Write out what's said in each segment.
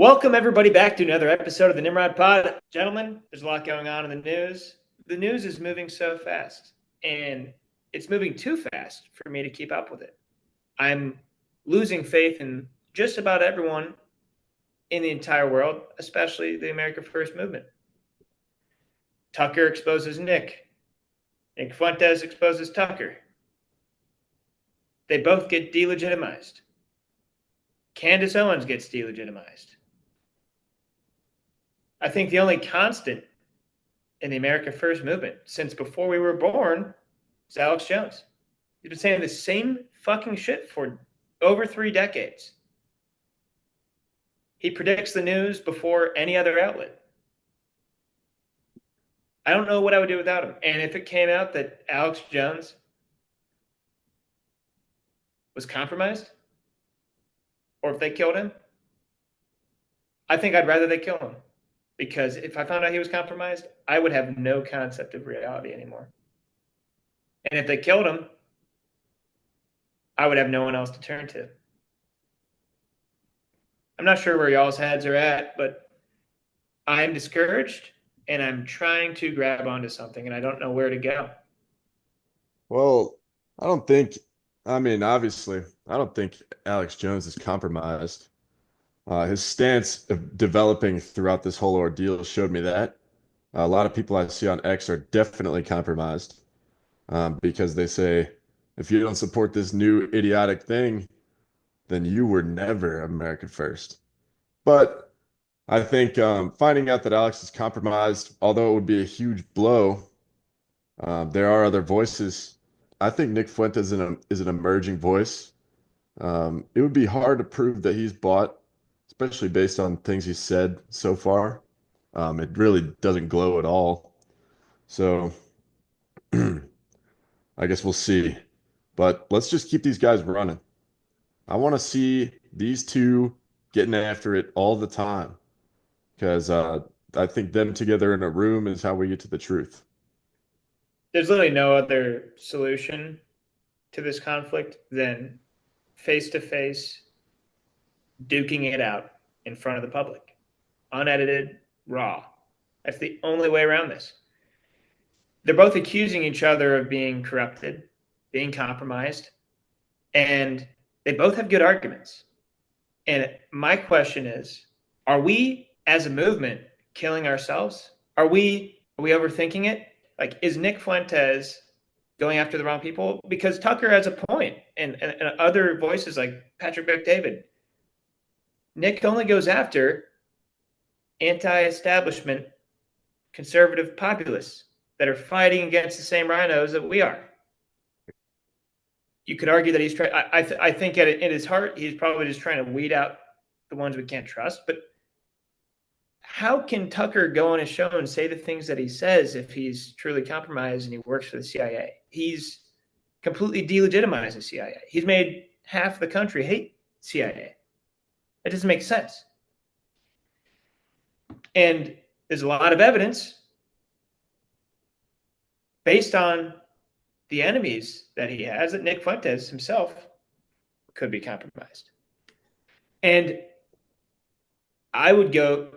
Welcome, everybody, back to another episode of the Nimrod Pod. Gentlemen, there's a lot going on in the news. The news is moving so fast, and it's moving too fast for me to keep up with it. I'm losing faith in just about everyone in the entire world, especially the America First movement. Tucker exposes Nick. Nick Fuentes exposes Tucker. They both get delegitimized. Candace Owens gets delegitimized. I think the only constant in the America First movement since before we were born is Alex Jones. He's been saying the same fucking shit for over 3 decades. He predicts the news before any other outlet. I don't know what I would do without him. And if it came out that Alex Jones was compromised, or if they killed him, I think I'd rather they kill him. Because if I found out he was compromised, I would have no concept of reality anymore. And if they killed him, I would have no one else to turn to. I'm not sure where y'all's heads are at, but I'm discouraged and I'm trying to grab onto something and I don't know where to go. Well, I don't think, obviously, I don't think Alex Jones is compromised. His stance of developing throughout this whole ordeal showed me that. A lot of people I see on X are definitely compromised because they say, if you don't support this new idiotic thing, then you were never American first. But I think finding out that Alex is compromised, although it would be a huge blow, there are other voices. I think Nick Fuentes is an emerging voice. It would be hard to prove that he's bought, especially based on things he's said so far. It really doesn't glow at all. So I guess we'll see. But let's just keep these guys running. I want to see these two getting after it all the time because I think them together in a room is how we get to the truth. There's literally no other solution to this conflict than face to face duking it out in front of the public, unedited, raw. That's the only way around this. They're both accusing each other of being corrupted, being compromised, and they both have good arguments. And my question is, are we as a movement killing ourselves? Are we overthinking it? Like, is Nick Fuentes going after the wrong people? Because Tucker has a point, and other voices like Patrick Bet-David. Nick only goes after anti-establishment conservative populists that are fighting against the same rhinos that we are. You could argue that he's trying. I think at his heart, he's probably just trying to weed out the ones we can't trust. But how can Tucker go on his show and say the things that he says if he's truly compromised and he works for the CIA? He's completely delegitimized the CIA. He's made half the country hate CIA. That doesn't make sense. And there's a lot of evidence based on the enemies that he has that Nick Fuentes himself could be compromised. And I would go,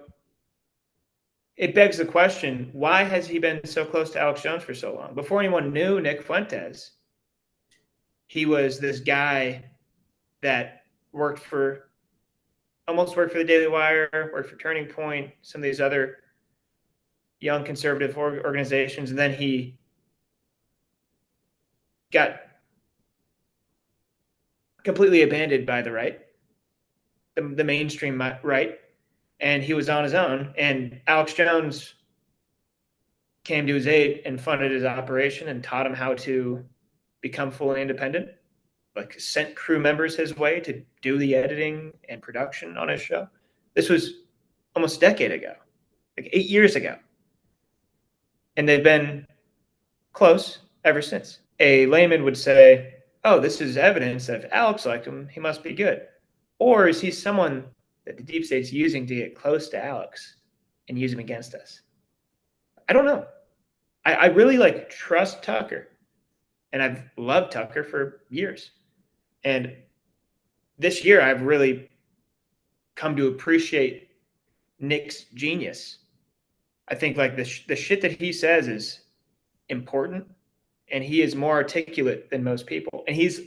it begs the question, why has he been so close to Alex Jones for so long? Before anyone knew Nick Fuentes, he was this guy that almost worked for the Daily Wire, worked for Turning Point, some of these other young conservative organizations, and then he got completely abandoned by the right, the mainstream right, and he was on his own. And Alex Jones came to his aid and funded his operation and taught him how to become fully independent, like sent crew members his way to do the editing and production on his show. This was almost a decade ago, like 8 years ago. And they've been close ever since. A layman would say, oh, this is evidence that if Alex liked him, he must be good. Or is he someone that the deep state's using to get close to Alex and use him against us? I don't know. I really trust Tucker. And I've loved Tucker for years. And this year I've really come to appreciate Nick's genius. I think like the shit that he says is important, and he is more articulate than most people, and he's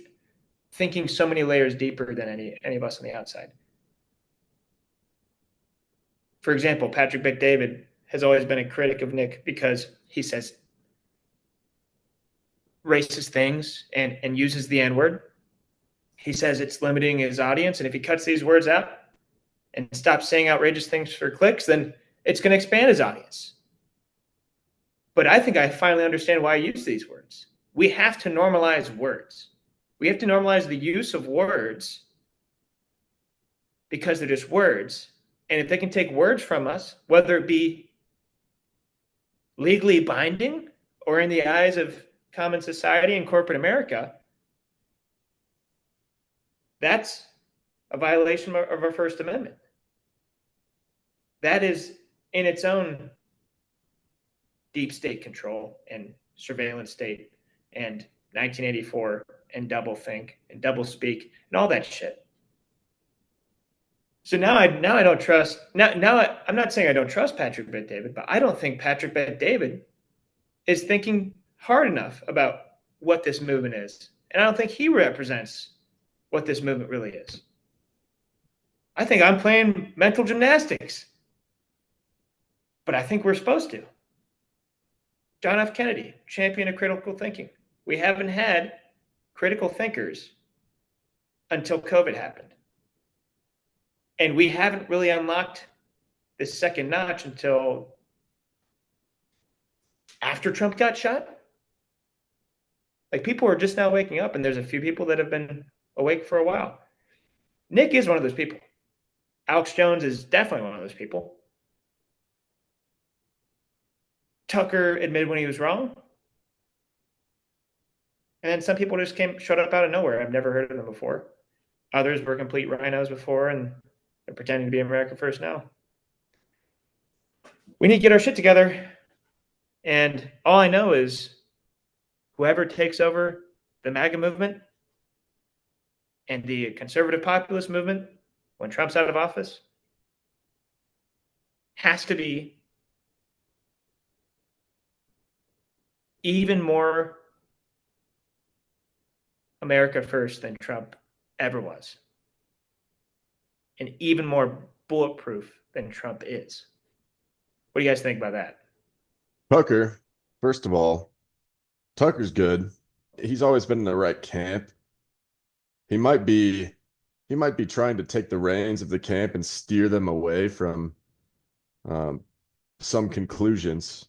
thinking so many layers deeper than any of us on the outside. For example, Patrick Bet-David has always been a critic of Nick because he says racist things and uses the N-word. He says it's limiting his audience, and if he cuts these words out and stops saying outrageous things for clicks, then it's going to expand his audience. But I think I finally understand why I use these words. We have to normalize words. We have to normalize the use of words because they're just words. And if they can take words from us, whether it be legally binding or in the eyes of common society and corporate America, that's a violation of our First Amendment. That is in its own deep state control and surveillance state and 1984 and doublethink and doublespeak and all that shit. So now I don't trust. I'm not saying I don't trust Patrick Bet-David, but I don't think Patrick Bet-David is thinking hard enough about what this movement is, and I don't think he represents what this movement really is. I think I'm playing mental gymnastics, but I think we're supposed to. John F. Kennedy, champion of critical thinking. We haven't had critical thinkers until COVID happened. And we haven't really unlocked this second notch until after Trump got shot. Like, people are just now waking up, and there's a few people that have been awake for a while. Nick is one of those people. Alex Jones is definitely one of those people. Tucker admitted when he was wrong. And then some people just showed up out of nowhere. I've never heard of them before. Others were complete rhinos before, and they're pretending to be America First now. We need to get our shit together. And all I know is whoever takes over the MAGA movement and the conservative populist movement when Trump's out of office has to be even more America First than Trump ever was, and even more bulletproof than Trump is. What do you guys think about that? Tucker, first of all, Tucker's good. He's always been in the right camp. He might be trying to take the reins of the camp and steer them away from some conclusions.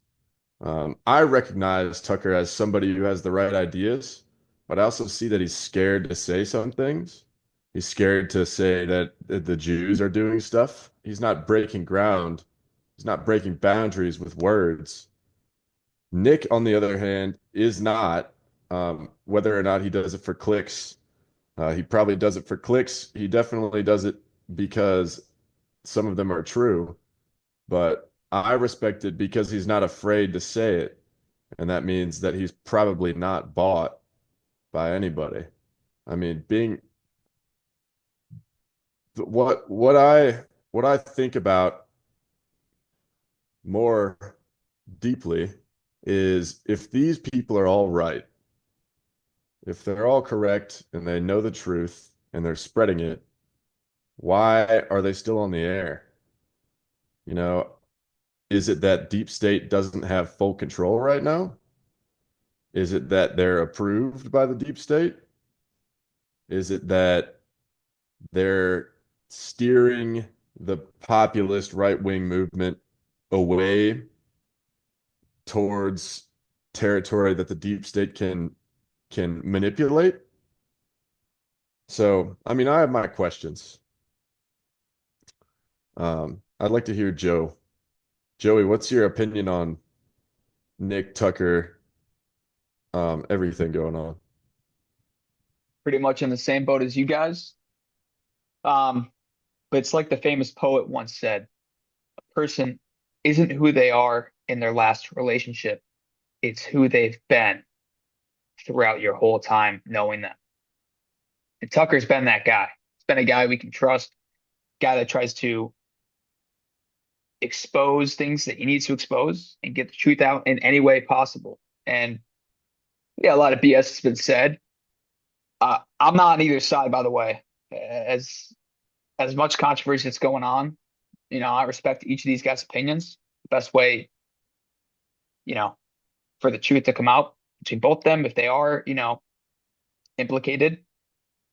I recognize Tucker as somebody who has the right ideas, but I also see that he's scared to say some things. He's scared to say that the Jews are doing stuff. He's not breaking ground. He's not breaking boundaries with words. Nick, on the other hand, is not. Whether or not he does it for clicks, he probably does it for clicks. He definitely does it because some of them are true. But I respect it because he's not afraid to say it. And that means that he's probably not bought by anybody. I mean, what I think about more deeply is if these people are all right, if they're all correct and they know the truth and they're spreading it, why are they still on the air? You know, is it that deep state doesn't have full control right now? Is it that they're approved by the deep state? Is it that they're steering the populist right-wing movement away towards territory that the deep state can manipulate? So, I mean, I have my questions. I'd like to hear Joe. Joey, what's your opinion on Nick Tucker, everything going on? Pretty much in the same boat as you guys. But it's like the famous poet once said, a person isn't who they are in their last relationship. It's who they've been throughout your whole time knowing them. And Tucker's been that guy. He's been a guy we can trust, guy that tries to expose things that he needs to expose and get the truth out in any way possible. And yeah, a lot of BS has been said. I'm not on either side, by the way. As much controversy that's going on, I respect each of these guys' opinions. The best way, you know, for the truth to come out between both of them, if they are, implicated,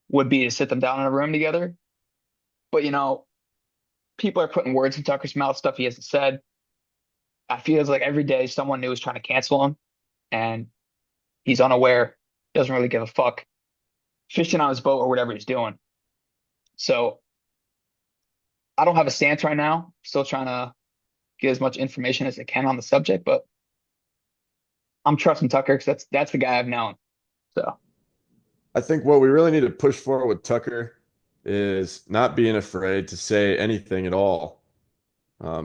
would be to sit them down in a room together. But people are putting words in Tucker's mouth, stuff he hasn't said. I feel like every day someone new is trying to cancel him, and he's unaware, doesn't really give a fuck, fishing on his boat or whatever he's doing. So I don't have a stance right now. Still trying to get as much information as I can on the subject, but I'm trusting Tucker because that's the guy I've known. So I think what we really need to push for with Tucker is not being afraid to say anything at all.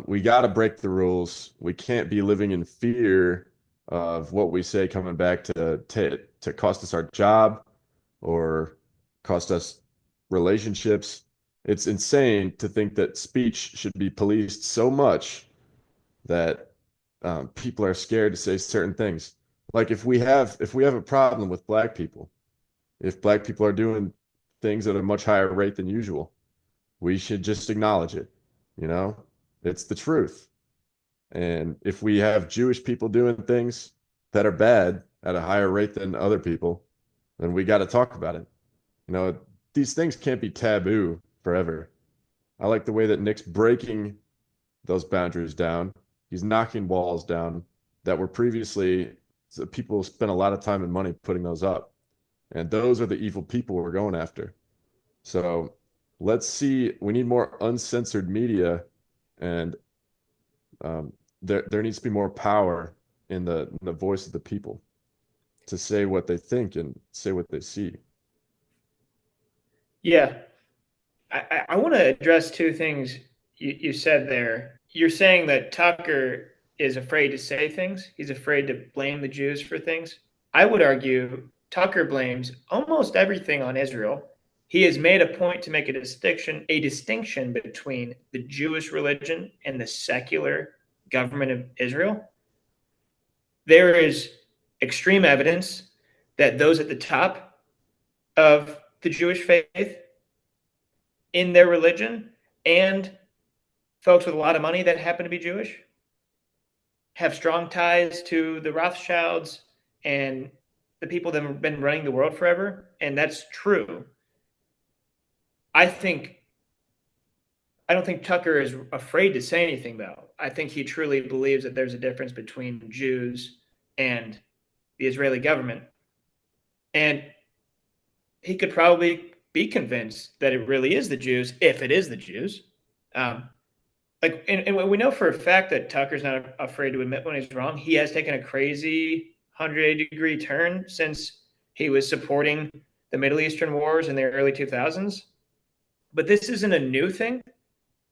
We got to break the rules. We can't be living in fear of what we say coming back to cost us our job or cost us relationships. It's insane to think that speech should be policed so much that people are scared to say certain things. Like if we have a problem with black people, if black people are doing things at a much higher rate than usual, we should just acknowledge it. You know, it's the truth. And if we have Jewish people doing things that are bad at a higher rate than other people, then we got to talk about it. You know, these things can't be taboo forever. I like the way that Nick's breaking those boundaries down. He's knocking walls down that were previously, so people spent a lot of time and money putting those up. And those are the evil people we're going after. So let's see. We need more uncensored media, and there needs to be more power in the voice of the people to say what they think and say what they see. Yeah. I want to address two things you said there. You're saying that Tucker is afraid to say things. He's afraid to blame the Jews for things. I would argue Tucker blames almost everything on Israel. He has made a point to make a distinction between the Jewish religion and the secular government of Israel. There is extreme evidence that those at the top of the Jewish faith in their religion and folks with a lot of money that happen to be Jewish have strong ties to the Rothschilds and the people that have been running the world forever. And that's true. I don't think Tucker is afraid to say anything, though. I think he truly believes that there's a difference between Jews and the Israeli government. And he could probably be convinced that it really is the Jews, if it is the Jews. And we know for a fact that Tucker's not afraid to admit when he's wrong. He has taken a crazy 180-degree turn since he was supporting the Middle Eastern wars in the early 2000s. But this isn't a new thing.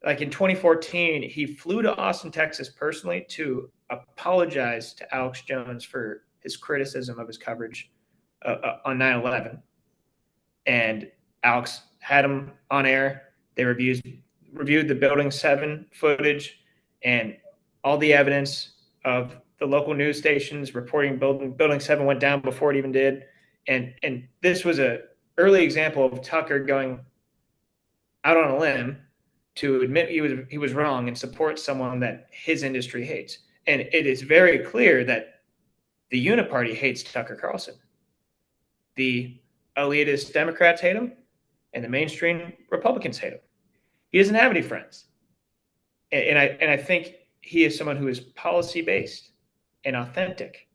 Like in 2014, he flew to Austin, Texas personally to apologize to Alex Jones for his criticism of his coverage on 9/11. And Alex had him on air. They reviewed the Building 7 footage and all the evidence of the local news stations reporting Building 7 went down before it even did. And this was an early example of Tucker going out on a limb to admit he was wrong and support someone that his industry hates. And it is very clear that the Uniparty hates Tucker Carlson. The elitist Democrats hate him, and the mainstream Republicans hate him. He doesn't have any friends. And I think he is someone who is policy-based and authentic.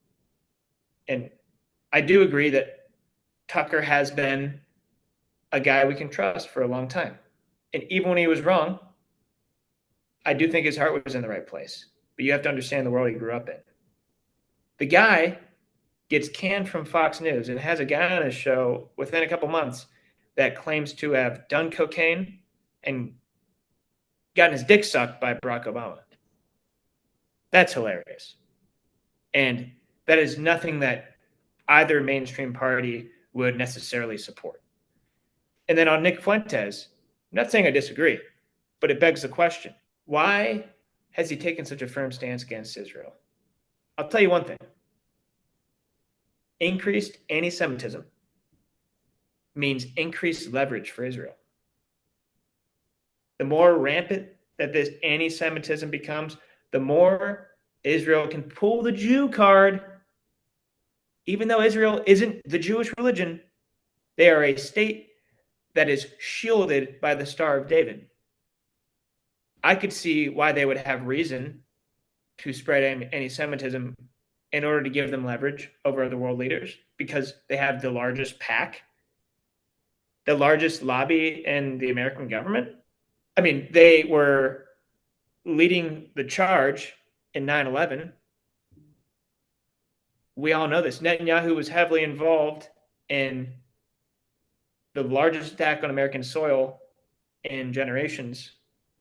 And I do agree that Tucker has been a guy we can trust for a long time. And even when he was wrong, I do think his heart was in the right place. But you have to understand the world he grew up in. The guy gets canned from Fox News and has a guy on his show within a couple months that claims to have done cocaine and gotten his dick sucked by Barack Obama. That's hilarious. And that is nothing that either mainstream party would necessarily support. And then on Nick Fuentes, I'm not saying I disagree, but it begs the question, why has he taken such a firm stance against Israel? I'll tell you one thing. Increased anti-Semitism means increased leverage for Israel. The more rampant that this anti-Semitism becomes, the more Israel can pull the Jew card. Even though Israel isn't the Jewish religion, they are a state that is shielded by the Star of David. I could see why they would have reason to spread anti-Semitism in order to give them leverage over the world leaders, because they have the largest PAC, the largest lobby in the American government. I mean, they were leading the charge in 9/11. We all know this. Netanyahu was heavily involved in the largest attack on American soil in generations.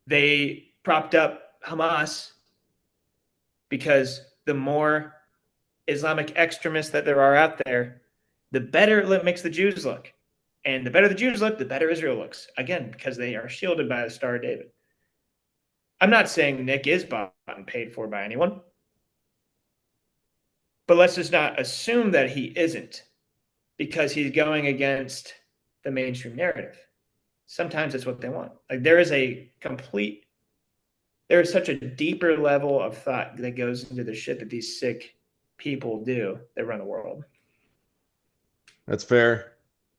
They propped up Hamas because the more Islamic extremists that there are out there, the better it makes the Jews look. And the better the Jews look, the better Israel looks. Again, because they are shielded by the Star of David. I'm not saying Nick is bought and paid for by anyone, but let's just not assume that he isn't, because he's going against the mainstream narrative. Sometimes it's what they want. Like, there is such a deeper level of thought that goes into the shit that these sick people do that run the world. That's fair.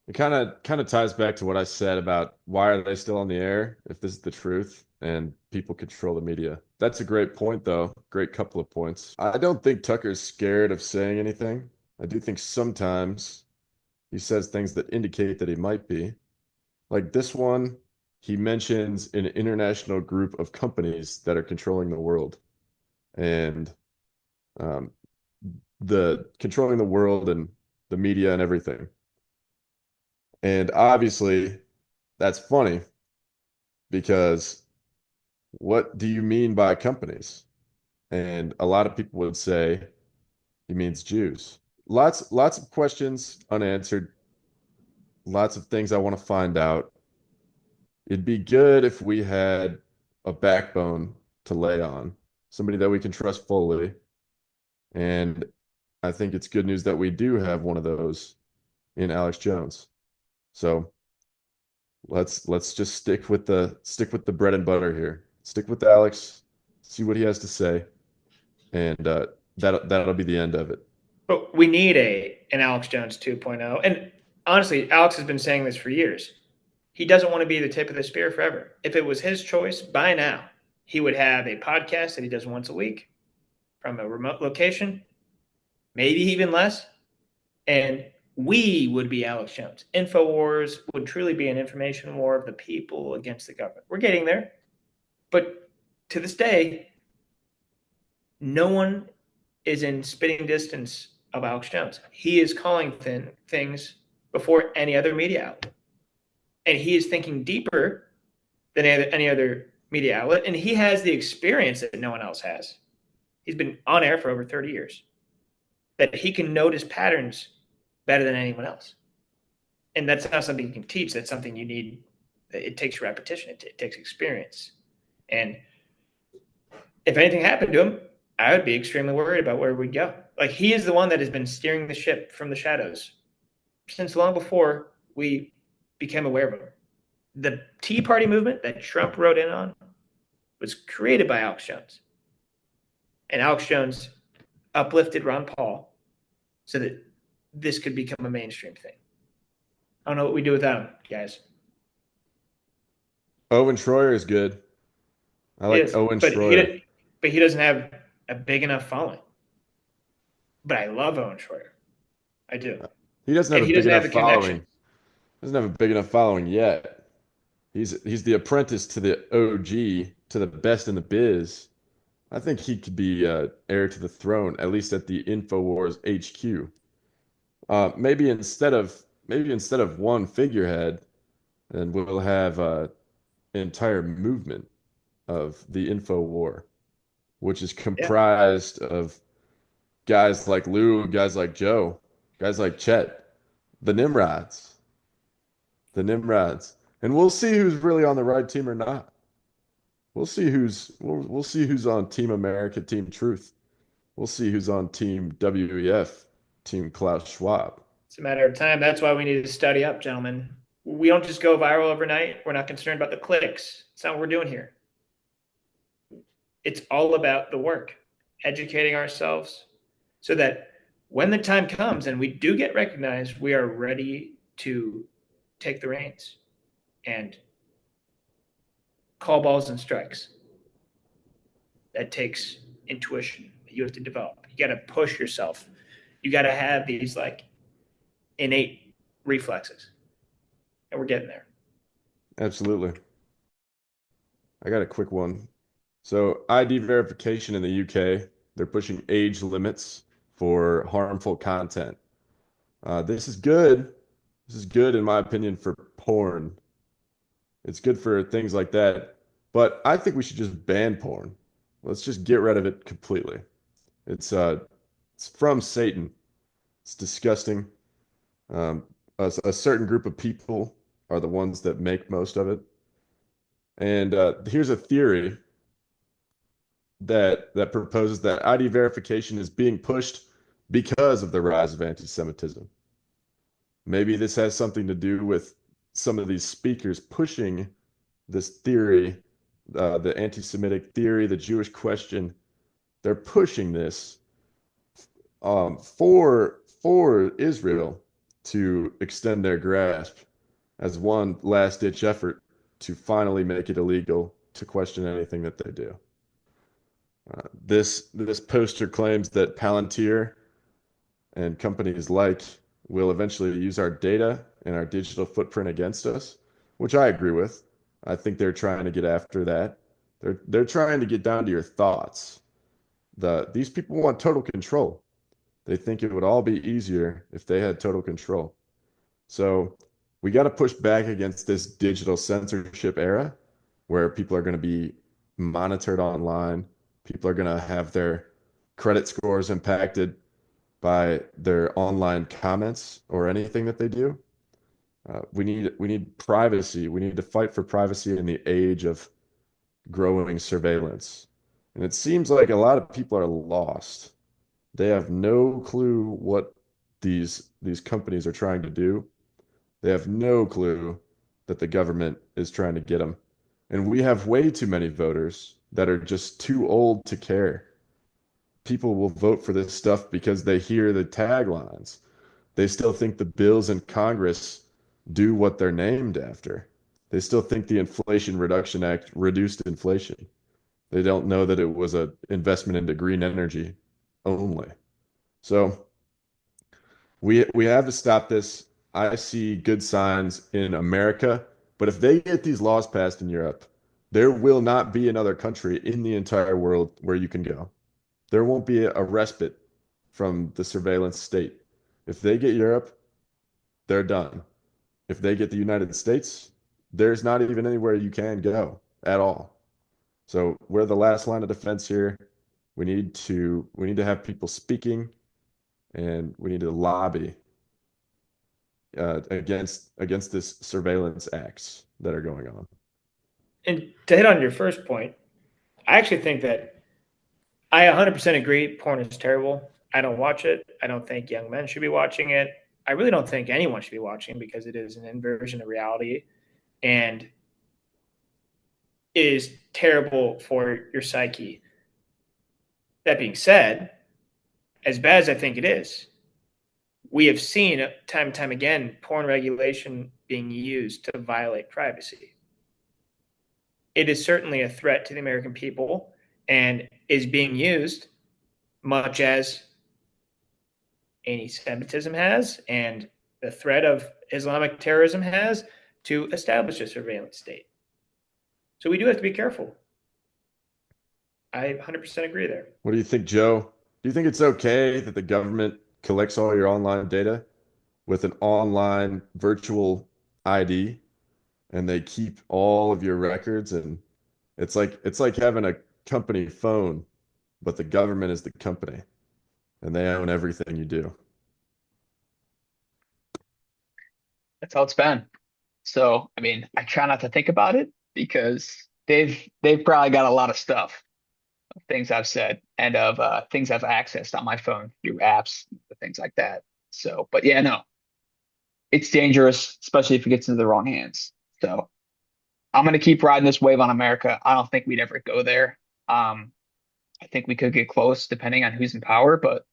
It kind of ties back to what I said about why are they still on the air if this is the truth and people control the media. That's a great point, though. Great couple of points. I don't think Tucker's scared of saying anything. I do think sometimes he says things that indicate that he might be. Like this one, he mentions an international group of companies that are controlling the world. And the controlling the world and the media and everything. And obviously, that's funny because what do you mean by companies? And a lot of people would say he means Jews. Lots of questions unanswered. Lots of things I want to find out. It'd be good if we had a backbone to lay on, somebody that we can trust fully. And I think it's good news that we do have one of those in Alex Jones. So let's just stick with the bread and butter here. Stick with Alex, see what he has to say, and that'll be the end of it. But we need an Alex Jones 2.0. And honestly, Alex has been saying this for years. He doesn't want to be the tip of the spear forever. If it was his choice, by now, he would have a podcast that he does once a week from a remote location, maybe even less. And we would be Alex Jones. InfoWars would truly be an information war of the people against the government. We're getting there. But to this day, no one is in spitting distance of Alex Jones. He is calling things before any other media outlet. And he is thinking deeper than any other media outlet. And he has the experience that no one else has. He's been on air for over 30 years. That he can notice patterns better than anyone else. And that's not something you can teach. That's something you need. It takes repetition. It takes experience. And if anything happened to him, I would be extremely worried about where we'd go. Like, he is the one that has been steering the ship from the shadows since long before we became aware of him. The Tea Party movement that Trump wrote in on was created by Alex Jones. And Alex Jones uplifted Ron Paul so that this could become a mainstream thing. I don't know what we do without him, guys. Owen Schroyer is good. I like Owen Schroyer. But he doesn't have a big enough following. But I love Owen Schroyer. I do. He doesn't have a big enough following. Doesn't have a big enough following yet. He's the apprentice to the OG, to the best in the biz. I think he could be heir to the throne, at least at the InfoWars HQ. Maybe instead of one figurehead, then we'll have an entire movement of the InfoWar, which is comprised of guys like Lou, guys like Joe, guys like Chet, the Nimrods. The Nimrods. And we'll see who's really on the right team or not. we'll see who's on Team America, Team Truth. We'll see who's on Team WEF, Team Klaus Schwab. It's a matter of time. That's why we need to study up, gentlemen. We don't just go viral overnight. We're not concerned about the clicks. That's not what we're doing here. It's all about the work, educating ourselves so that when the time comes and we do get recognized, we are ready to take the reins and call balls and strikes. That takes intuition that you have to develop. You got to push yourself. You got to have these like innate reflexes. And we're getting there. Absolutely. I got a quick one. So ID verification in the UK, they're pushing age limits for harmful content. This is good. This is good, in my opinion, for porn. It's good for things like that. But I think we should just ban porn. Let's just get rid of it completely. It's from Satan. It's disgusting. A certain group of people are the ones that make most of it. And here's a theory that proposes that ID verification is being pushed because of the rise of anti-Semitism. Maybe this has something to do with some of these speakers pushing this theory, the anti-Semitic theory, the Jewish question. They're pushing this for Israel to extend their grasp as one last-ditch effort to finally make it illegal to question anything that they do. This poster claims that Palantir and companies like will eventually use our data and our digital footprint against us, which I agree with. I think they're trying to get after that. They're trying to get down to your thoughts. These people want total control. They think it would all be easier if they had total control. So we got to push back against this digital censorship era where people are going to be monitored online. People are going to have their credit scores impacted by their online comments or anything that they do. We need privacy. We need to fight for privacy in the age of growing surveillance. And it seems like a lot of people are lost. They have no clue what these companies are trying to do. They have no clue that the government is trying to get them. And we have way too many voters that are just too old to care. People will vote for this stuff because they hear the taglines. They still think the bills in Congress do what they're named after. They still think the Inflation Reduction Act reduced inflation. They don't know that it was an investment into green energy only. So we have to stop this. I see good signs in America, but if they get these laws passed in Europe, there will not be another country in the entire world where you can go. There won't be a respite from the surveillance state. If they get Europe, they're done. If they get the United States, there's not even anywhere you can go at all. So we're the last line of defense here. We need to have people speaking, and we need to lobby against this surveillance acts that are going on. And to hit on your first point, I actually think that I 100% agree porn is terrible. I don't watch it. I don't think young men should be watching it. I really don't think anyone should be watching because it is an inversion of reality and it is terrible for your psyche. That being said, as bad as I think it is, we have seen time and time again porn regulation being used to violate privacy. It is certainly a threat to the American people and is being used much as anti-Semitism has and the threat of Islamic terrorism has to establish a surveillance state. So we do have to be careful. I 100% agree there. What do you think, Joe? Do you think it's okay that the government collects all your online data with an online virtual ID and they keep all of your records, and it's like having a company phone, but the government is the company and they own everything you do. That's how it's been. So, I mean, I try not to think about it because they've probably got a lot of stuff, of things I've said and of things I've accessed on my phone through apps, things like that. So, but yeah, no, it's dangerous, especially if it gets into the wrong hands. So I'm gonna keep riding this wave on America. I don't think we'd ever go there. Um, I think we could get close depending on who's in power, but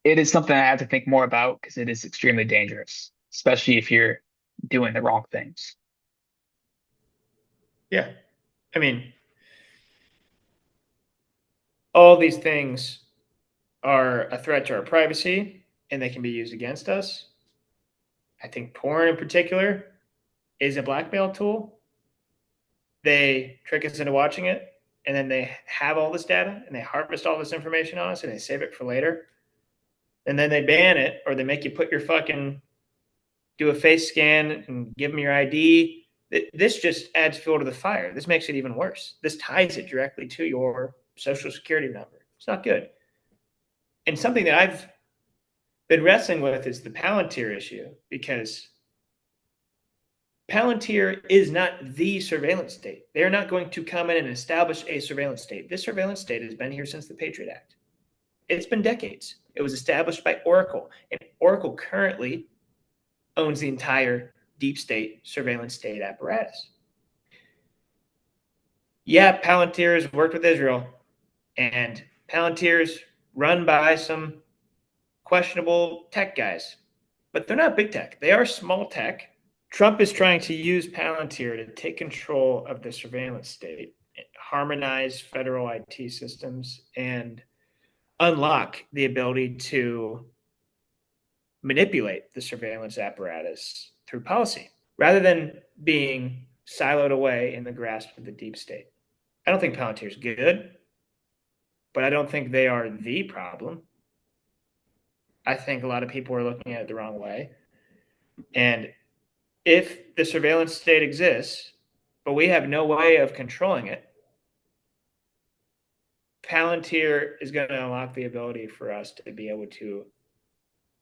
it is something I have to think more about because it is extremely dangerous, especially if you're doing the wrong things. Yeah. I mean, all these things are a threat to our privacy and they can be used against us. I think porn in particular is a blackmail tool. They trick us into watching it and then they have all this data and they harvest all this information on us and they save it for later. And then they ban it or they make you put your fucking do a face scan and give them your ID. This just adds fuel to the fire. This makes it even worse. This ties it directly to your social security number. It's not good. And something that I've been wrestling with is the Palantir issue because Palantir is not the surveillance state. They're not going to come in and establish a surveillance state. This surveillance state has been here since the Patriot Act. It's been decades. It was established by Oracle, and Oracle currently owns the entire deep state surveillance state apparatus. Yeah, Palantir has worked with Israel, and Palantir's run by some questionable tech guys, but they're not big tech. They are small tech. Trump is trying to use Palantir to take control of the surveillance state, harmonize federal IT systems, and unlock the ability to manipulate the surveillance apparatus through policy rather than being siloed away in the grasp of the deep state. I don't think Palantir is good, but I don't think they are the problem. I think a lot of people are looking at it the wrong way. And if the surveillance state exists, but we have no way of controlling it, Palantir is going to unlock the ability for us to be able to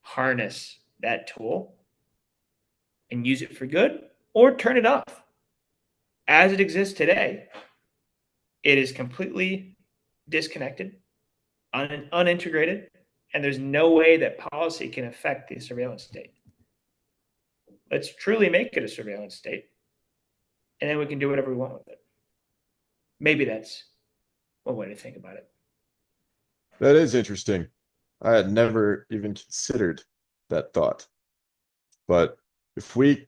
harness that tool and use it for good or turn it off. As it exists today, it is completely disconnected, unintegrated, and there's no way that policy can affect the surveillance state. Let's truly make it a surveillance state, and then we can do whatever we want with it. Maybe that's one way to think about it. That is interesting. I had never even considered that thought. But if we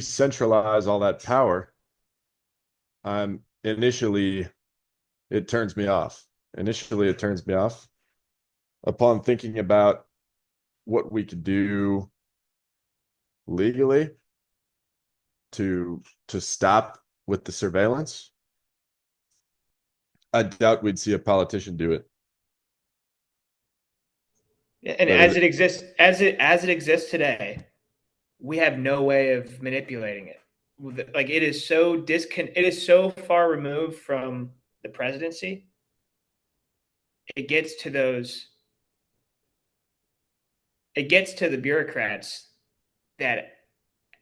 centralize all that power, initially it turns me off. Initially it turns me off upon thinking about what we could do legally to stop with the surveillance. I doubt we'd see a politician do it. And as it exists today, we have no way of manipulating it. Like it is so far removed from the presidency. It gets to the bureaucrats that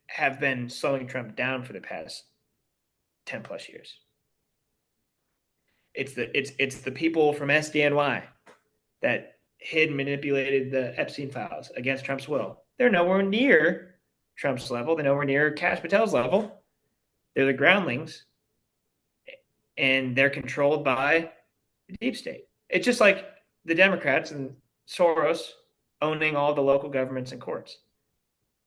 have been slowing Trump down for the past 10 plus years. It's the people from SDNY that hid and manipulated the Epstein files against Trump's will. They're nowhere near Trump's level. They're nowhere near Kash Patel's level. They're the groundlings, and they're controlled by the deep state. It's just like the Democrats and Soros owning all the local governments and courts.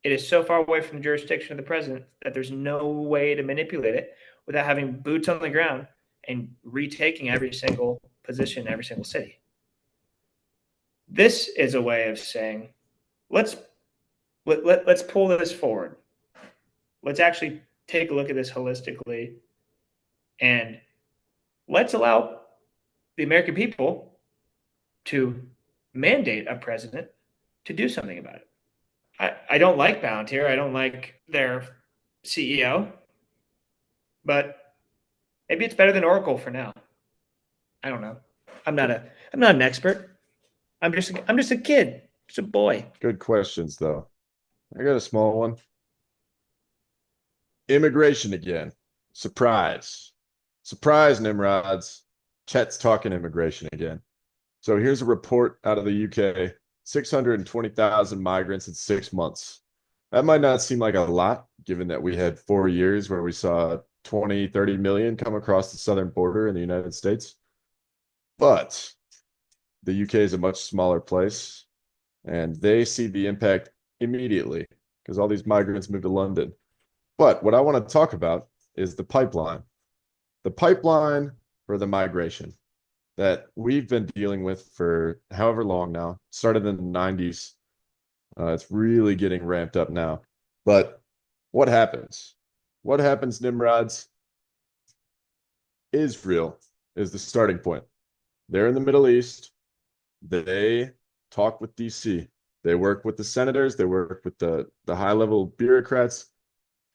It is so far away from the jurisdiction of the president that there's no way to manipulate it without having boots on the ground and retaking every single position in every single city. This is a way of saying, let's pull this forward. Let's actually take a look at this holistically, and let's allow the American people to mandate a president to do something about it. I don't like Palantir. I don't like their CEO, but maybe it's better than Oracle for now. I don't know. I'm not an expert. I'm just a kid. Just a boy. Good questions, though. I got a small one. Immigration again. Surprise. Surprise, Nimrods. Chet's talking immigration again. So here's a report out of the UK, 620,000 migrants in 6 months. That might not seem like a lot, given that we had 4 years where we saw 20, 30 million come across the southern border in the United States. But the UK is a much smaller place, and they see the impact immediately because all these migrants move to London. But what I want to talk about is the pipeline for the migration that we've been dealing with for however long now. Started in the 90s. It's really getting ramped up now. But what happens? What happens, Nimrods? Israel is the starting point. They're in the Middle East. They talk with DC. They work with the senators. They work with the high-level bureaucrats,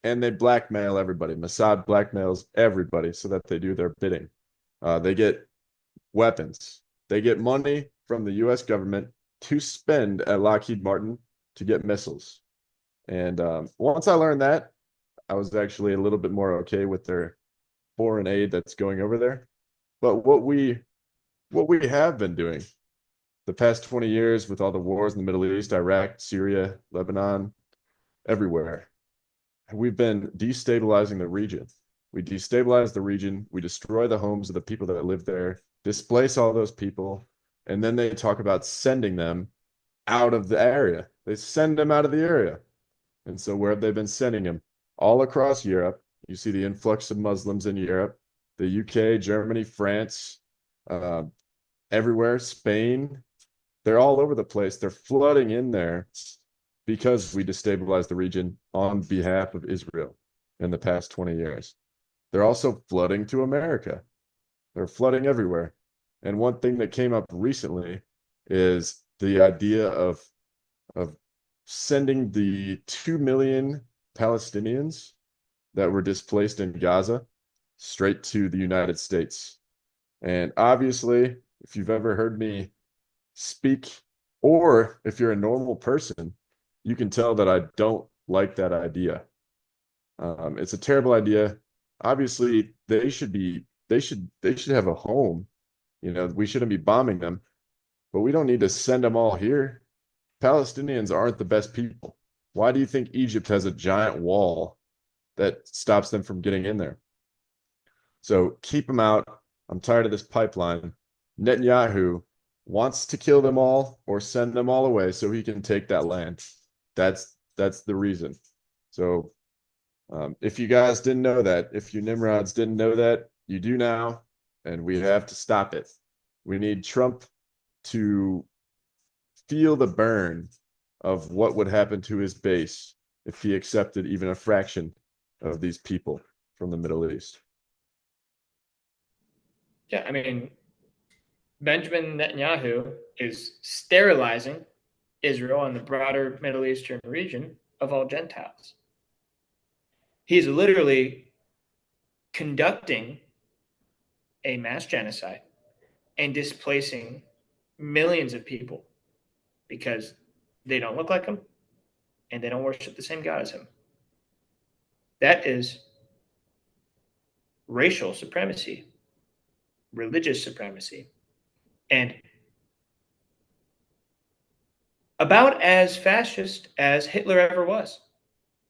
and they blackmail everybody. Mossad blackmails everybody so that they do their bidding. They get weapons. They get money from the U.S. government to spend at Lockheed Martin to get missiles. And once I learned that, I was actually a little bit more okay with their foreign aid that's going over there. But what we have been doing the past 20 years with all the wars in the Middle East, Iraq, Syria, Lebanon, everywhere, we've been destabilizing the region. We destabilize the region. We destroy the homes of the people that live there, displace all those people, and then they talk about sending them out of the area. They send them out of the area. And so where have they been sending them? All across Europe. You see the influx of Muslims in Europe, the UK, Germany, France, uh, everywhere, Spain. They're all over the place. They're flooding in there because we destabilized the region on behalf of Israel in the past 20 years. They're also flooding to America. They're flooding everywhere. And one thing that came up recently is the idea of sending the 2 million Palestinians that were displaced in Gaza straight to the United States. And obviously, if you've ever heard me speak, or if you're a normal person, you can tell that I don't like that idea. It's a terrible idea. Obviously, they should have a home. We shouldn't be bombing them, but we don't need to send them all here. Palestinians aren't the best people. Why do you think Egypt has a giant wall that stops them from getting in there? So keep them out. I'm tired of this pipeline. Netanyahu wants to kill them all or send them all away so he can take that land. That's the reason. So if you guys didn't know that, if you Nimrods didn't know that, you do now, and we have to stop it. We need Trump to feel the burn of what would happen to his base if he accepted even a fraction of these people from the Middle East. Yeah, I mean, Benjamin Netanyahu is sterilizing Israel and the broader Middle Eastern region of all Gentiles. He's literally conducting a mass genocide and displacing millions of people because they don't look like him and they don't worship the same God as him. That is racial supremacy, religious supremacy, and about as fascist as Hitler ever was.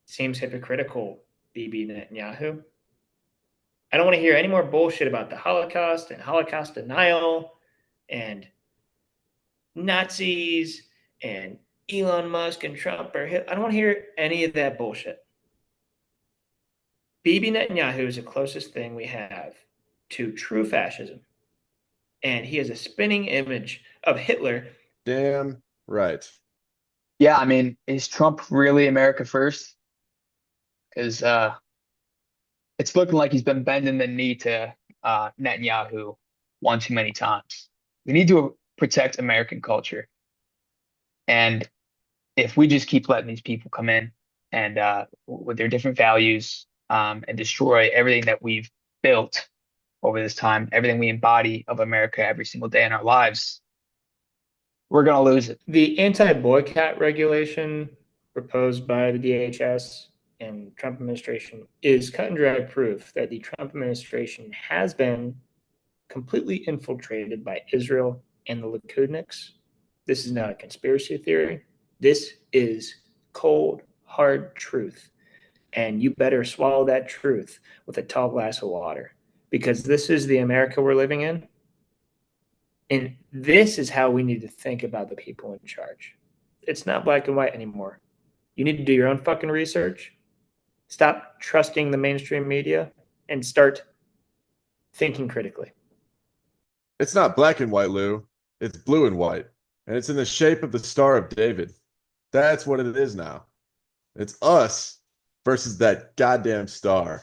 Seems hypocritical, Bibi Netanyahu. I don't want to hear any more bullshit about the Holocaust and Holocaust denial and Nazis and Elon Musk and Trump or Hitler. I don't want to hear any of that bullshit. Bibi Netanyahu is the closest thing we have to true fascism. And he is a spinning image of Hitler. Damn right. Yeah, I mean, is Trump really America first? Because it's looking like he's been bending the knee to Netanyahu one too many times. We need to protect American culture. And if we just keep letting these people come in and with their different values and destroy everything that we've built over this time, everything we embody of America every single day in our lives, we're going to lose it. The anti-boycott regulation proposed by the DHS and Trump administration is cut and dry proof that the Trump administration has been completely infiltrated by Israel and the Likudniks. This is not a conspiracy theory. This is cold, hard truth. And you better swallow that truth with a tall glass of water, because this is the America we're living in. And this is how we need to think about the people in charge. It's not black and white anymore. You need to do your own fucking research. Stop trusting the mainstream media and start thinking critically. It's not black and white, Lou. It's blue and white. And it's in the shape of the Star of David. That's what it is now. It's us versus that goddamn star.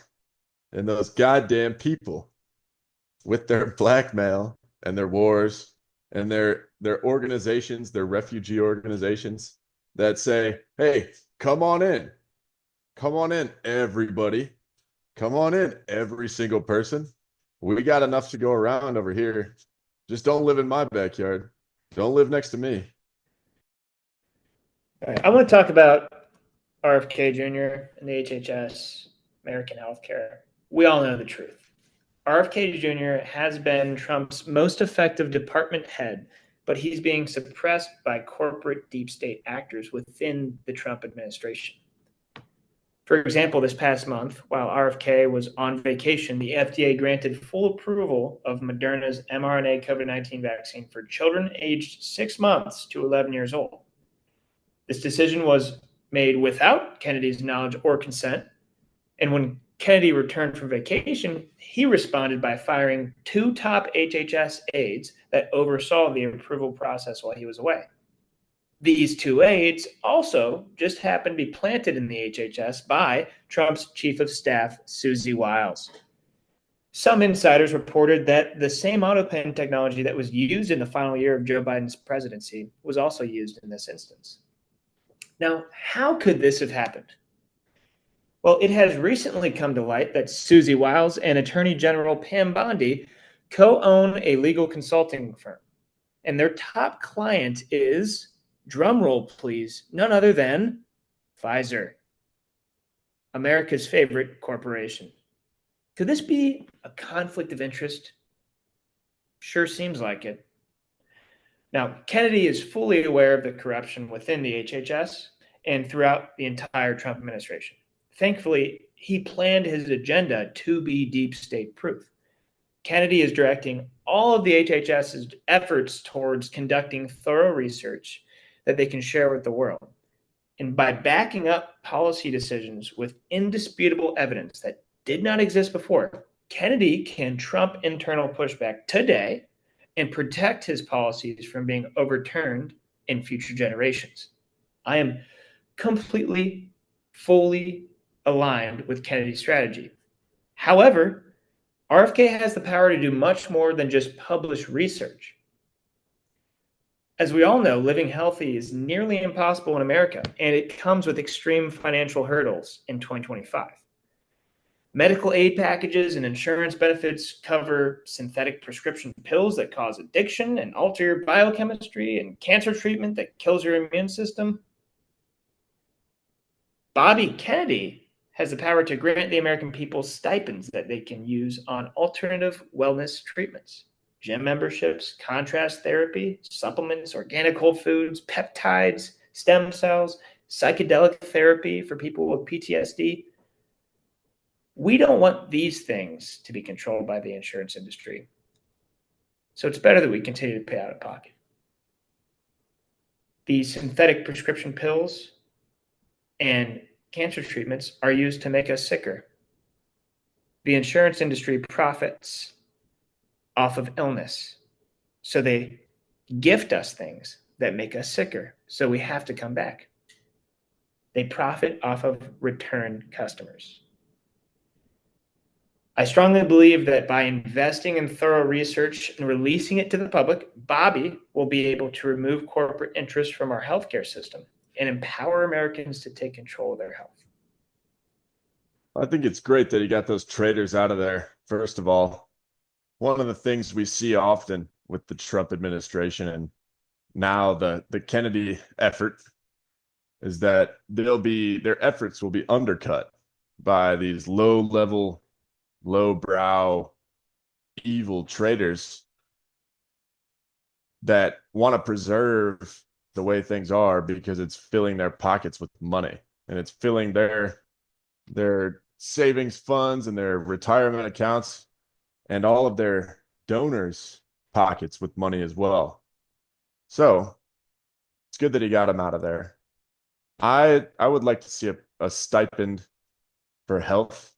And those goddamn people with their blackmail and their wars and their organizations, their refugee organizations that say, hey, come on in. Come on in, everybody. Come on in, every single person. We got enough to go around over here. Just don't live in my backyard. Don't live next to me. All right, I want to talk about RFK Jr. and the HHS, American healthcare. We all know the truth. RFK Jr. has been Trump's most effective department head, but he's being suppressed by corporate deep state actors within the Trump administration. For example, this past month, while RFK was on vacation, the FDA granted full approval of Moderna's mRNA COVID-19 vaccine for children aged 6 months to 11 years old. This decision was made without Kennedy's knowledge or consent. And when Kennedy returned from vacation, he responded by firing 2 top HHS aides that oversaw the approval process while he was away. These 2 aides also just happened to be planted in the HHS by Trump's chief of staff, Susie Wiles. Some insiders reported that the same autopen technology that was used in the final year of Joe Biden's presidency was also used in this instance. Now, how could this have happened? Well, it has recently come to light that Susie Wiles and Attorney General Pam Bondi co-own a legal consulting firm, and their top client is, drumroll please, none other than Pfizer, America's favorite corporation. Could this be a conflict of interest? Sure seems like it. Now, Kennedy is fully aware of the corruption within the HHS and throughout the entire Trump administration. Thankfully, he planned his agenda to be deep state proof. Kennedy is directing all of the HHS's efforts towards conducting thorough research that they can share with the world. And by backing up policy decisions with indisputable evidence that did not exist before, Kennedy can trump internal pushback today and protect his policies from being overturned in future generations. I am completely, fully aligned with Kennedy's strategy. However, RFK has the power to do much more than just publish research. As we all know, living healthy is nearly impossible in America, and it comes with extreme financial hurdles in 2025. Medical aid packages and insurance benefits cover synthetic prescription pills that cause addiction and alter your biochemistry, and cancer treatment that kills your immune system. Bobby Kennedy has the power to grant the American people stipends that they can use on alternative wellness treatments. Gym memberships, contrast therapy, supplements, organic whole foods, peptides, stem cells, psychedelic therapy for people with PTSD. We don't want these things to be controlled by the insurance industry. So it's better that we continue to pay out of pocket. These synthetic prescription pills and cancer treatments are used to make us sicker. The insurance industry profits off of illness. So they gift us things that make us sicker. So we have to come back. They profit off of return customers. I strongly believe that by investing in thorough research and releasing it to the public, Bobby will be able to remove corporate interests from our healthcare system and empower Americans to take control of their health. I think it's great that he got those traitors out of there, first of all. One of the things we see often with the Trump administration and now the Kennedy effort is that their efforts will be undercut by these low-level, low-brow, evil traders that want to preserve the way things are because it's filling their pockets with money, and it's filling their savings funds and their retirement accounts and all of their donors' pockets with money as well. So it's good that he got him out of there. I would like to see a stipend for health.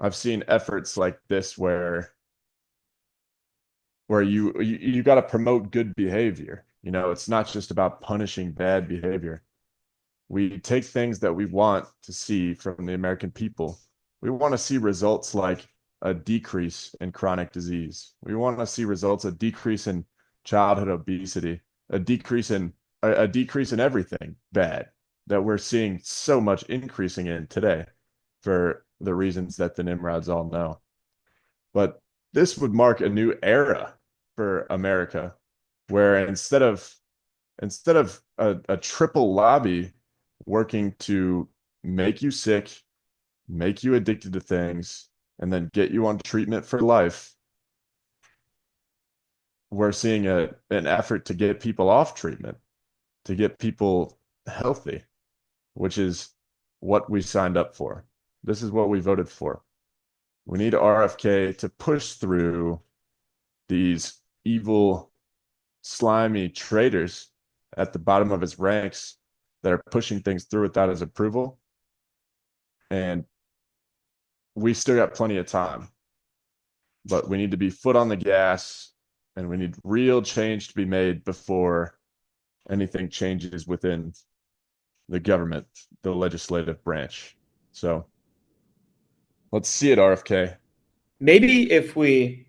I've seen efforts like this where you got to promote good behavior. It's not just about punishing bad behavior. We take things that we want to see from the American people. We want to see results like a decrease in chronic disease. We want to see results, a decrease in childhood obesity, a decrease in everything bad that we're seeing so much increasing in today for the reasons that the Nimrods all know. But this would mark a new era for America, where instead of a triple lobby working to make you sick, make you addicted to things, and then get you on treatment for life, we're seeing an effort to get people off treatment, to get people healthy, which is what we signed up for. This is what we voted for. We need RFK to push through these evil, slimy traitors at the bottom of his ranks that are pushing things through without his approval. And we still got plenty of time, but we need to be foot on the gas, and we need real change to be made before anything changes within the government, the legislative branch. So let's see it, RFK. Maybe if we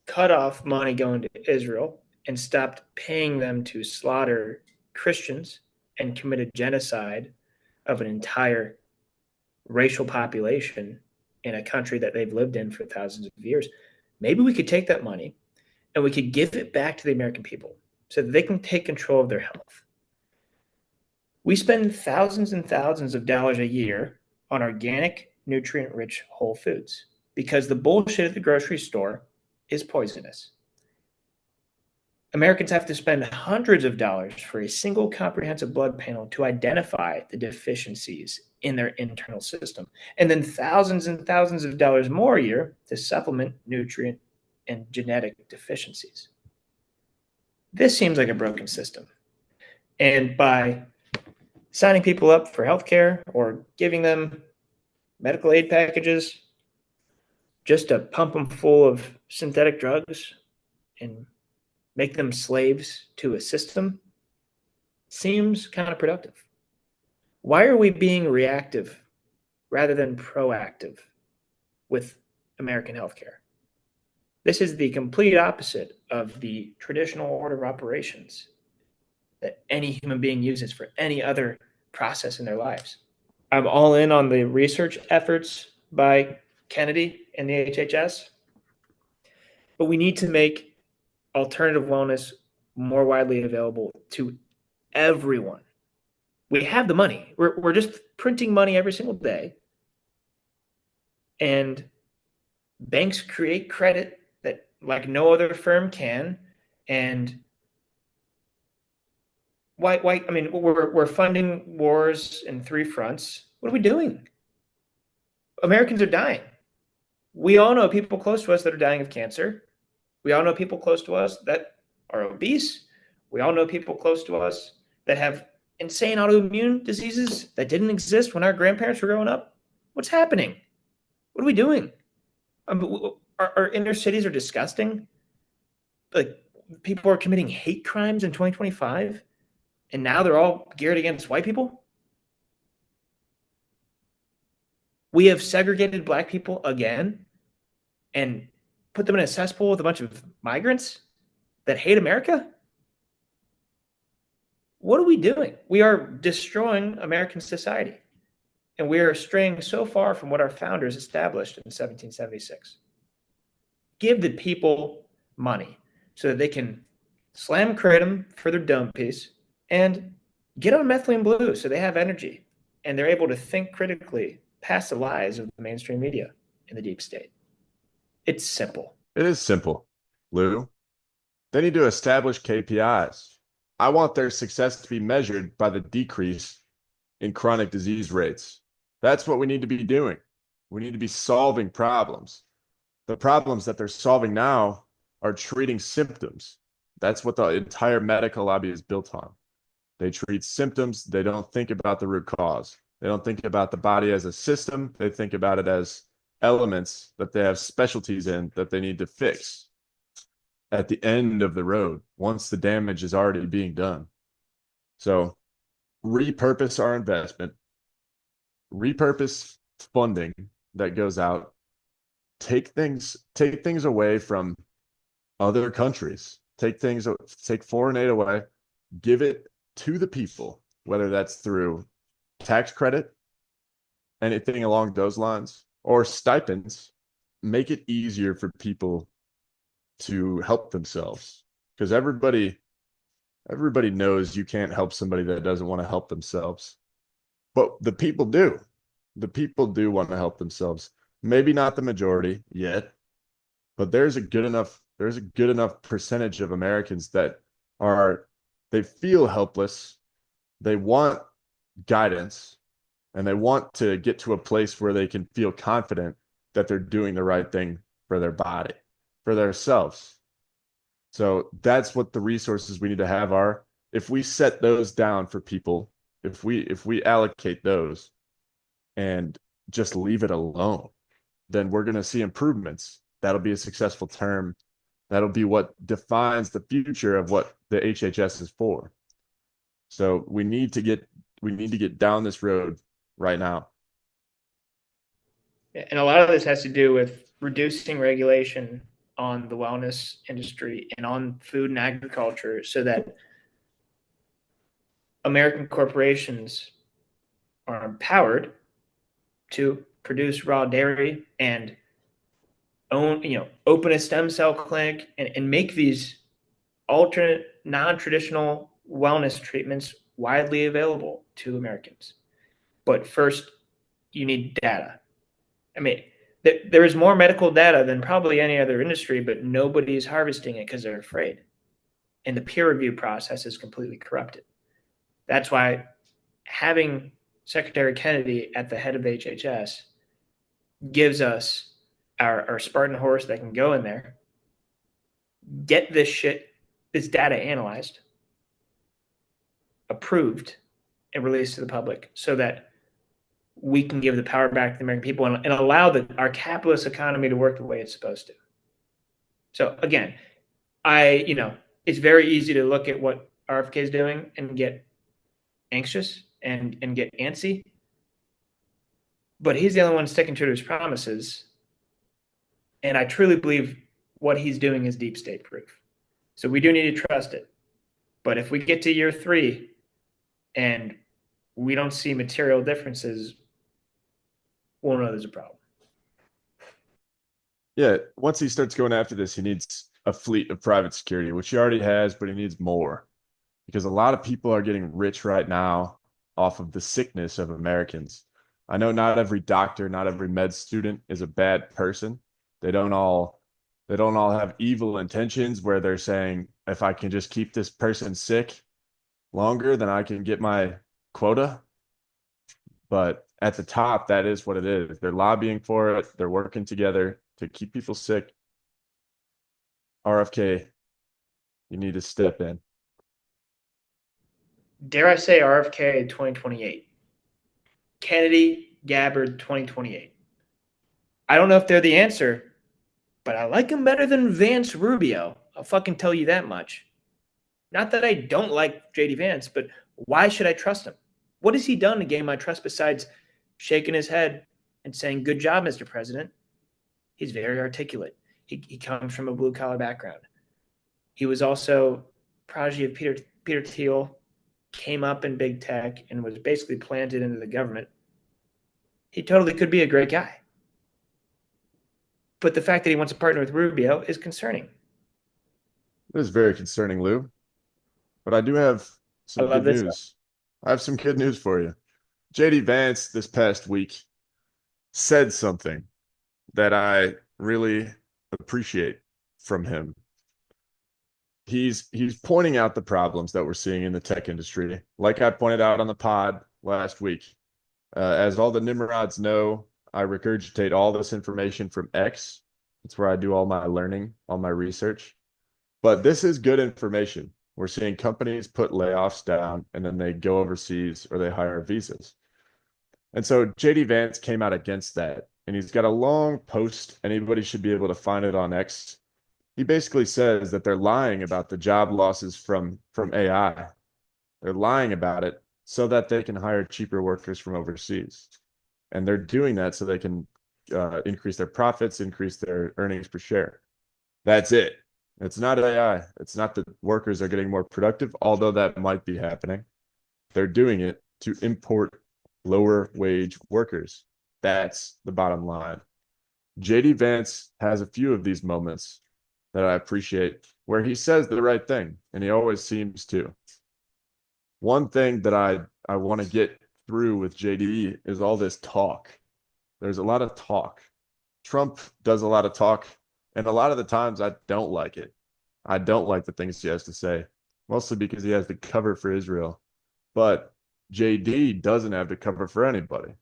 cut off money going to Israel and stopped paying them to slaughter Christians and commit a genocide of an entire racial population in a country that they've lived in for thousands of years, maybe we could take that money and we could give it back to the American people so that they can take control of their health. We spend thousands and thousands of dollars a year on organic, nutrient-rich whole foods because the bullshit at the grocery store is poisonous. Americans have to spend hundreds of dollars for a single comprehensive blood panel to identify the deficiencies in their internal system, and then thousands and thousands of dollars more a year to supplement nutrient and genetic deficiencies. This seems like a broken system. And by signing people up for healthcare or giving them medical aid packages just to pump them full of synthetic drugs and make them slaves to a system seems counterproductive. Why are we being reactive rather than proactive with American healthcare? This is the complete opposite of the traditional order of operations that any human being uses for any other process in their lives. I'm all in on the research efforts by Kennedy and the HHS, but we need to make alternative wellness more widely available to everyone. We have the money. We're just printing money every single day. And banks create credit that like no other firm can. And why I mean, we're funding wars in three fronts. What are we doing? Americans are dying. We all know people close to us that are dying of cancer. We all know people close to us that are obese. We all know people close to us that have insane autoimmune diseases that didn't exist when our grandparents were growing up. What's happening? What are we doing? Our inner cities are disgusting. Like, people are committing hate crimes in 2025, and now they're all geared against white people. We have segregated Black people again and put them in a cesspool with a bunch of migrants that hate America. What are we doing? We are destroying American society, and we are straying so far from what our founders established in 1776. Give the people money so that they can slam kratom for their dome piece and Get on methylene blue so they have energy and they're able to think critically past the lies of the mainstream media in the deep state. It's simple. It is simple, Lou. They need to establish KPIs. I want their success to be measured by the decrease in chronic disease rates. That's what we need to be doing. We need to be solving problems. The problems that they're solving now are treating symptoms. That's what the entire medical lobby is built on. They treat symptoms. They don't think about the root cause. They don't think about the body as a system. They think about it as elements that they have specialties in that they need to fix at the end of the road once the damage is already being done. So repurpose our investment, repurpose funding that goes out, take things away from other countries, take foreign aid away, give it to the people, whether that's through tax credit, anything along those lines, or stipends. Make it easier for people to help themselves, because everybody knows you can't help somebody that doesn't want to help themselves. But the people do. The people do want to help themselves. Maybe not the majority yet, but there's a good enough percentage of Americans that they feel helpless. They want guidance, and they want to get to a place where they can feel confident that they're doing the right thing for their body, for themselves. So that's what the resources we need to have are. If we set those down for people, if we allocate those and just leave it alone, then we're going to see improvements. That'll be a successful term. That'll be what defines the future of what the HHS is for. So we need to get down this road right now. And a lot of this has to do with reducing regulation on the wellness industry and on food and agriculture so that American corporations are empowered to produce raw dairy and open a stem cell clinic and make these alternate, non-traditional wellness treatments widely available to Americans. But first, you need data. I mean, there is more medical data than probably any other industry, but nobody's harvesting it because they're afraid. And the peer review process is completely corrupted. That's why having Secretary Kennedy at the head of the HHS gives us our Spartan horse that can go in there, get this data analyzed, approved, and released to the public so that we can give the power back to the American people and allow our capitalist economy to work the way it's supposed to. So again, it's very easy to look at what RFK is doing and get anxious and get antsy. But he's the only one sticking true to his promises. And I truly believe what he's doing is deep state proof. So we do need to trust it. But if we get to year 3 and we don't see material differences, we'll know there's a problem. Yeah, once he starts going after this, he needs a fleet of private security, which he already has, but he needs more. Because a lot of people are getting rich right now off of the sickness of Americans. I know not every doctor, not every med student is a bad person. They don't all have evil intentions where they're saying, if I can just keep this person sick longer, then I can get my quota. But at the top, that is what it is. They're lobbying for it. They're working together to keep people sick. RFK, you need to step in. Dare I say RFK 2028? Kennedy, Gabbard 2028. I don't know if they're the answer, but I like them better than Vance Rubio. I'll fucking tell you that much. Not that I don't like JD Vance, but why should I trust him? What has he done to gain my trust besides shaking his head and saying, "Good job, Mr. President"? He's very articulate. He comes from a blue-collar background. He was also prodigy of Peter Thiel, came up in big tech, and was basically planted into the government. He totally could be a great guy. But the fact that he wants to partner with Rubio is concerning. It is very concerning, Lou. But I do have some good news. I have some good news for you. JD Vance this past week said something that I really appreciate from him. He's pointing out the problems that we're seeing in the tech industry. Like I pointed out on the pod last week, as all the Nimrods know, I regurgitate all this information from X. It's where I do all my learning, all my research. But this is good information. We're seeing companies put layoffs down and then they go overseas or they hire visas. And so JD Vance came out against that. And he's got a long post. Anybody should be able to find it on X. He basically says that they're lying about the job losses from AI. They're lying about it so that they can hire cheaper workers from overseas. And they're doing that so they can increase their profits, increase their earnings per share. That's it. It's not AI. It's not that workers are getting more productive, although that might be happening. They're doing it to import lower wage workers. That's the bottom line. JD Vance has a few of these moments that I appreciate where he says the right thing, and he always seems to. One thing that I want to get through with JD is all this talk. There's a lot of talk. Trump does a lot of talk, and a lot of the times I don't like it. I don't like the things he has to say, mostly because he has to cover for Israel. But JD doesn't have to cover for anybody,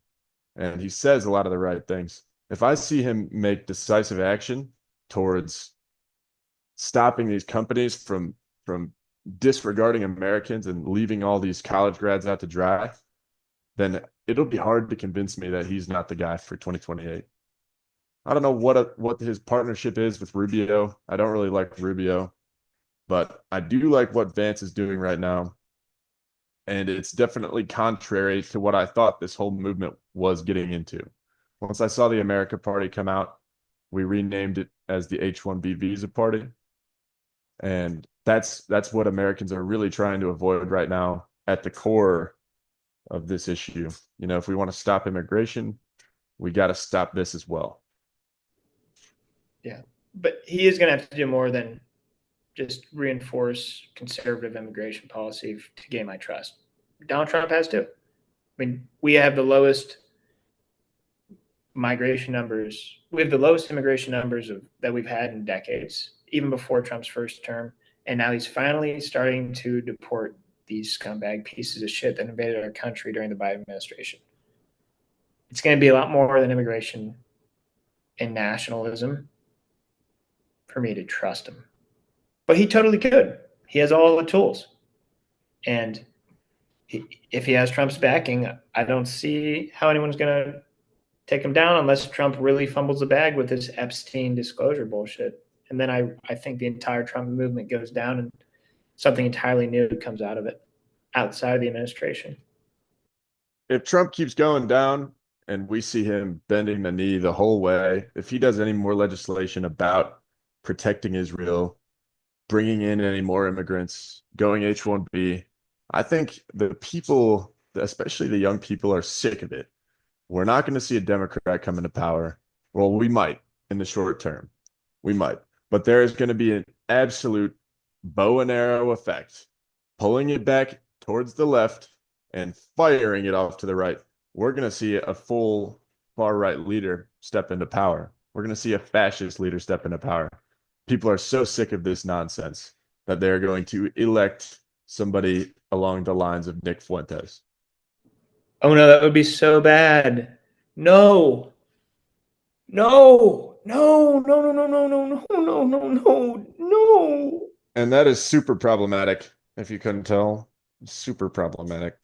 and he says a lot of the right things. If I see him make decisive action towards stopping these companies from disregarding Americans and leaving all these college grads out to dry, then it'll be hard to convince me that he's not the guy for 2028. I don't know what his partnership is with Rubio. I don't really like Rubio, but I do like what Vance is doing right now. And it's definitely contrary to what I thought this whole movement was getting into. Once I saw the America Party come out, we renamed it as the H-1B Visa Party. And that's what Americans are really trying to avoid right now at the core of this issue. You know, if we want to stop immigration, we got to stop this as well. Yeah, but he is going to have to do more than just reinforce conservative immigration policy to gain my trust. Donald Trump has to. I mean, we have the lowest migration numbers. We have the lowest immigration numbers that we've had in decades, even before Trump's first term. And now he's finally starting to deport these scumbag pieces of shit that invaded our country during the Biden administration. It's going to be a lot more than immigration and nationalism for me to trust him. But he totally could. He has all the tools. And if he has Trump's backing, I don't see how anyone's going to take him down unless Trump really fumbles the bag with his Epstein disclosure bullshit. And then I think the entire Trump movement goes down and something entirely new comes out of it outside of the administration. If Trump keeps going down and we see him bending the knee the whole way, if he does any more legislation about protecting Israel, bringing in any more immigrants, going H-1B, I think the people, especially the young people, are sick of it. We're not going to see a Democrat come into power. Well, we might in the short term. We might. But there is going to be an absolute bow and arrow effect, pulling it back towards the left and firing it off to the right. We're going to see a full far right leader step into power. We're going to see a fascist leader step into power. People are so sick of this nonsense that they're going to elect somebody along the lines of Nick Fuentes. Oh no, that would be so bad. No. No. No, no, no, no, no, no, no, no, no, no, no. And that is super problematic, if you couldn't tell. Super problematic.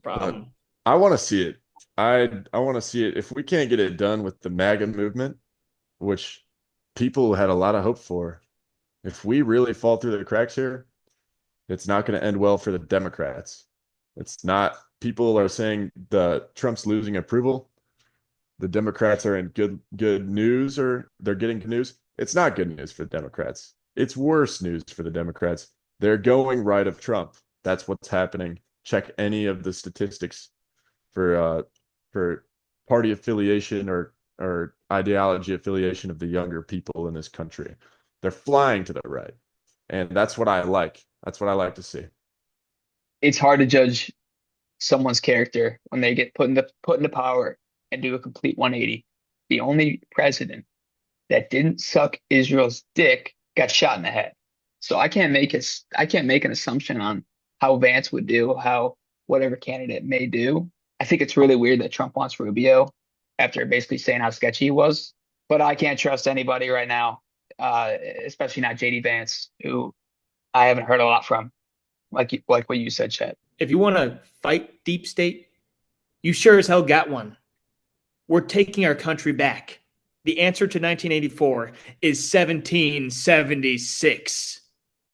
Problem. But I want to see it. I want to see it. If we can't get it done with the MAGA movement, which people had a lot of hope for, if we really fall through the cracks here, it's not going to end well for the Democrats. It's not. People are saying the Trump's losing approval. The Democrats are in good news, or they're getting good news. It's not good news for the Democrats. It's worse news for the Democrats. They're going right of Trump. That's what's happening. Check any of the statistics for party affiliation or ideology affiliation of the younger people in this country. They're flying to the right. And that's what I like. That's what I like to see. it's hard to judge someone's character when they get put into power and do a complete 180. The only president that didn't suck Israel's dick got shot in the head. So I can't make an assumption on how Vance would do, how whatever candidate may do. I think it's really weird that Trump wants Rubio after basically saying how sketchy he was. But I can't trust anybody right now, especially not JD Vance, who I haven't heard a lot from, like what you said, Chet. If you want to fight deep state, you sure as hell got one. We're taking our country back. The answer to 1984 is 1776.